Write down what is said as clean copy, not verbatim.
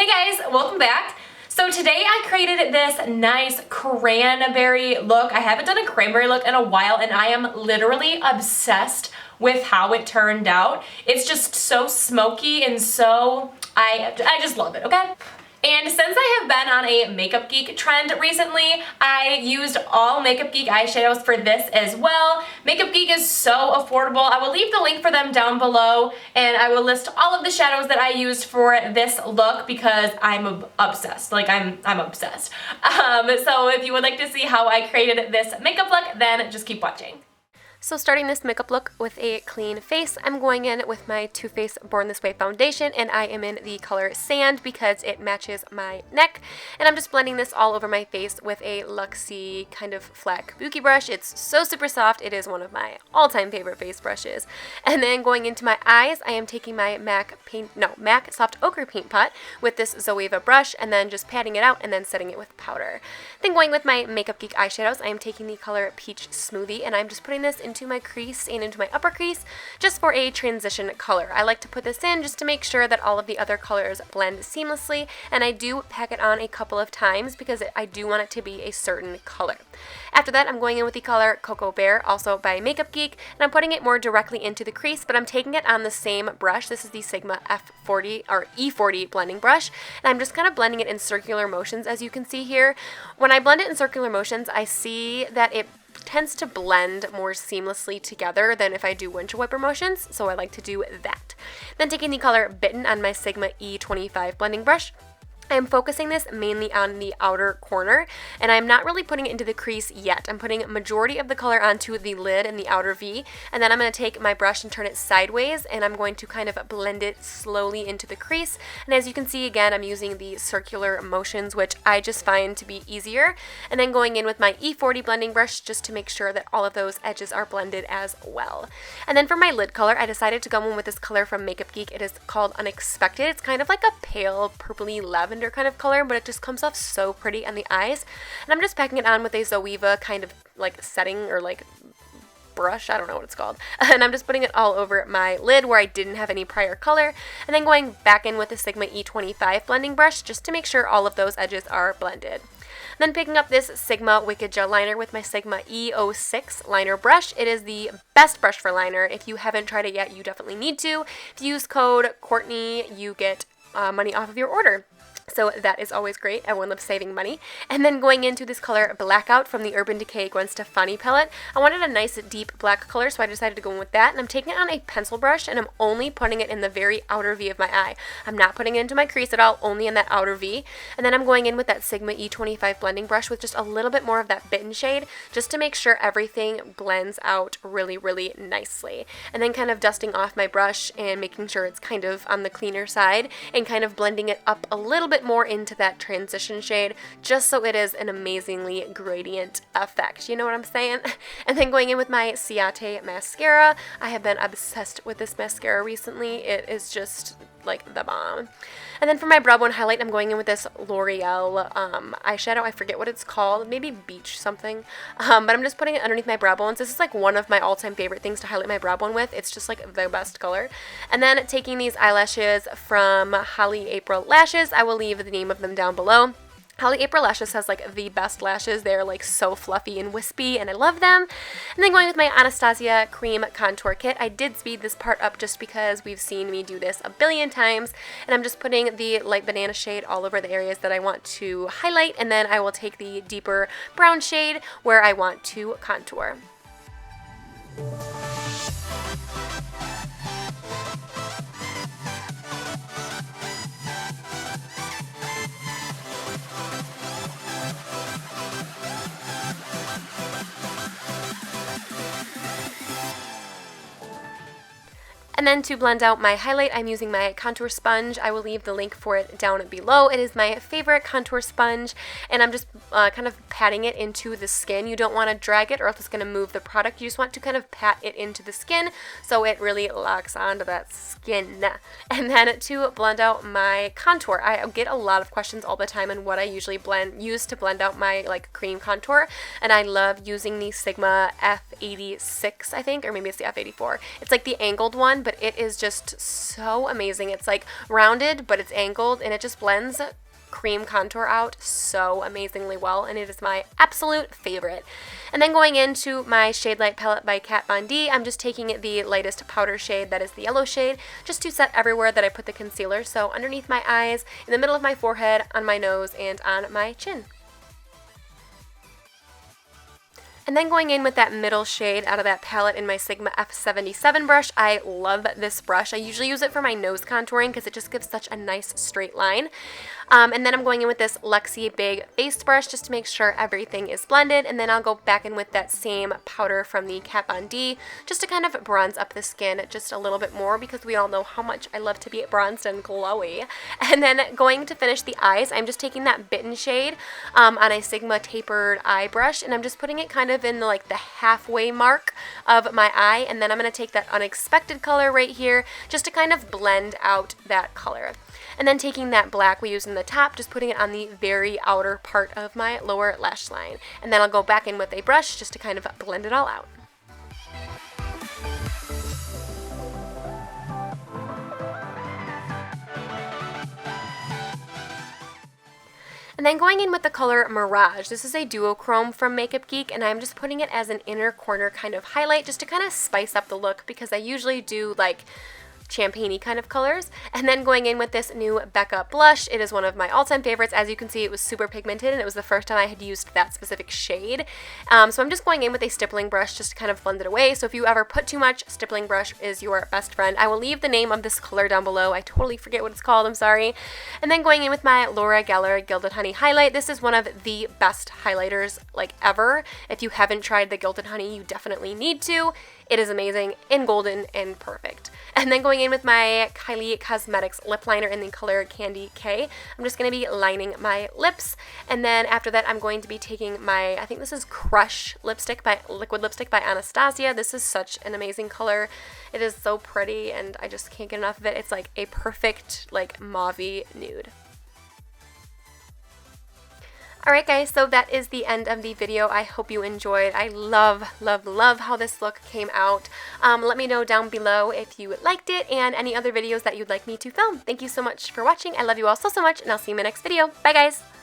guys, welcome back. So today I created this nice cranberry look. I haven't done a cranberry look in a while and I am literally obsessed with how it turned out. It's just so smoky and so, I just love it, okay? And since I have been on a Makeup Geek trend recently, I used all Makeup Geek eyeshadows for this as well. Makeup Geek is so affordable. I will leave the link for them down below, and I will list all of the shadows that I used for this look because I'm obsessed. Like, I'm obsessed. So if you would like to see how I created this makeup look, then just keep watching. So starting this makeup look with a clean face, I'm going in with my Too Faced Born This Way foundation, and I am in the color Sand because it matches my neck. And I'm just blending this all over my face with a Luxie kind of flat kabuki brush. It's so super soft. It is one of my all-time favorite face brushes. And then going into my eyes, I am taking my MAC Soft Ochre Paint Pot with this Zoeva brush, and then just patting it out and then setting it with powder. Then going with my Makeup Geek eyeshadows, I am taking the color Peach Smoothie, and I'm just putting this into my crease and into my upper crease just for a transition color. I like to put this in just to make sure that all of the other colors blend seamlessly, and I do pack it on a couple of times because I do want it to be a certain color. After that, I'm going in with the color Cocoa Bear, also by Makeup Geek, and I'm putting it more directly into the crease, but I'm taking it on the same brush. This is the Sigma F40 or E40 blending brush, and I'm just kind of blending it in circular motions, as you can see here. When I blend it in circular motions, I see that it tends to blend more seamlessly together than if I do windshield wiper motions, so I like to do that. Then taking the color Bitten on my Sigma E25 blending brush, I am focusing this mainly on the outer corner, and I'm not really putting it into the crease yet. I'm putting majority of the color onto the lid and the outer V, and then I'm going to take my brush and turn it sideways, and I'm going to kind of blend it slowly into the crease. And as you can see, again, I'm using the circular motions, which I just find to be easier. And then going in with my E40 blending brush just to make sure that all of those edges are blended as well. And then for my lid color, I decided to go in with this color from Makeup Geek. It is called Unexpected. It's kind of like a pale purpley lavender kind of color, but it just comes off so pretty on the eyes. And I'm just packing it on with a Zoeva kind of like setting or like brush, I don't know what it's called, and I'm just putting it all over my lid where I didn't have any prior color, and then going back in with the Sigma E25 blending brush just to make sure all of those edges are blended. Then picking up this Sigma Wicked Gel Liner with my Sigma E06 liner brush. It is the best brush for liner. If you haven't tried it yet, you definitely need to. If you use code Courtney, you get money off of your order. So that is always great. Everyone loves saving money. And then going into this color Blackout from the Urban Decay Gwen Stefani palette. I wanted a nice deep black color, so I decided to go in with that. And I'm taking it on a pencil brush, and I'm only putting it in the very outer V of my eye. I'm not putting it into my crease at all, only in that outer V. And then I'm going in with that Sigma E25 blending brush with just a little bit more of that Bitten shade, just to make sure everything blends out really, really nicely. And then kind of dusting off my brush and making sure it's kind of on the cleaner side, and kind of blending it up a little bit more into that transition shade, just so it is an amazingly gradient effect. You know what I'm saying? And then going in with my Ciate mascara. I have been obsessed with this mascara recently. It is just like the bomb. And then for my brow bone highlight, I'm going in with this Loreal eyeshadow. I forget what it's called, maybe Beach something, but I'm just putting it underneath my brow bones. This is like one of my all-time favorite things to highlight my brow bone with. It's just like the best color. And then taking these eyelashes from Holly April Lashes, I will leave the name of them down below. Holly April Lashes has like the best lashes. They're like so fluffy and wispy, and I love them. And then going with my Anastasia Cream Contour Kit. I did speed this part up just because we've seen me do this a billion times, and I'm just putting the light banana shade all over the areas that I want to highlight, and then I will take the deeper brown shade where I want to contour. And then to blend out my highlight, I'm using my contour sponge. I will leave the link for it down below. It is my favorite contour sponge, and I'm just kind of patting it into the skin. You don't want to drag it or else it's going to move the product. You just want to kind of pat it into the skin so it really locks onto that skin. And then to blend out my contour, I get a lot of questions all the time on what I usually use to blend out my like cream contour, and I love using the Sigma F86, I think, or maybe it's the F84. It's like the angled one, but but it is just so amazing. It's like rounded, but it's angled, and it just blends cream contour out so amazingly well, and it is my absolute favorite. And then going into my Shade Light palette by Kat Von D, I'm just taking the lightest powder shade, that is the yellow shade, just to set everywhere that I put the concealer. So underneath my eyes, in the middle of my forehead, on my nose, and on my chin. And then going in with that middle shade out of that palette in my Sigma F77 brush. I love this brush. I usually use it for my nose contouring because it just gives such a nice straight line. And then I'm going in with this Luxie Big Face brush just to make sure everything is blended. And then I'll go back in with that same powder from the Kat Von D just to kind of bronze up the skin just a little bit more, because we all know how much I love to be bronzed and glowy. And then going to finish the eyes, I'm just taking that Bitten shade on a Sigma tapered eye brush, and I'm just putting it kind of in like the halfway mark of my eye. And then I'm going to take that Unexpected color right here just to kind of blend out that color. And then taking that black we used in the top, just putting it on the very outer part of my lower lash line. And then I'll go back in with a brush just to kind of blend it all out. And then going in with the color Mirage. This is a duochrome from Makeup Geek, and I'm just putting it as an inner corner kind of highlight just to kind of spice up the look, because I usually do like champagne-y kind of colors. And then going in with this new Becca blush. It is one of my all-time favorites. As you can see, it was super pigmented, and it was the first time I had used that specific shade. So I'm just going in with a stippling brush just to kind of blend it away. So if you ever put too much, stippling brush is your best friend. I will leave the name of this color down below. I totally forget what it's called, I'm sorry. And then going in with my L'Oreal Gilded Honey highlight. This is one of the best highlighters like ever. If you haven't tried the Gilded Honey, you definitely need to. It is amazing and golden and perfect. And then going in with my Kylie Cosmetics lip liner in the color Candy K. I'm just going to be lining my lips. And then after that, I'm going to be taking my, I think this is Crush lipstick by Liquid Lipstick by Anastasia. This is such an amazing color. It is so pretty, and I just can't get enough of it. It's like a perfect like mauve-y nude. Alright guys, so that is the end of the video. I hope you enjoyed. I love, love, love how this look came out. Let me know down below if you liked it and any other videos that you'd like me to film. Thank you so much for watching. I love you all so, so much, and I'll see you in my next video. Bye guys!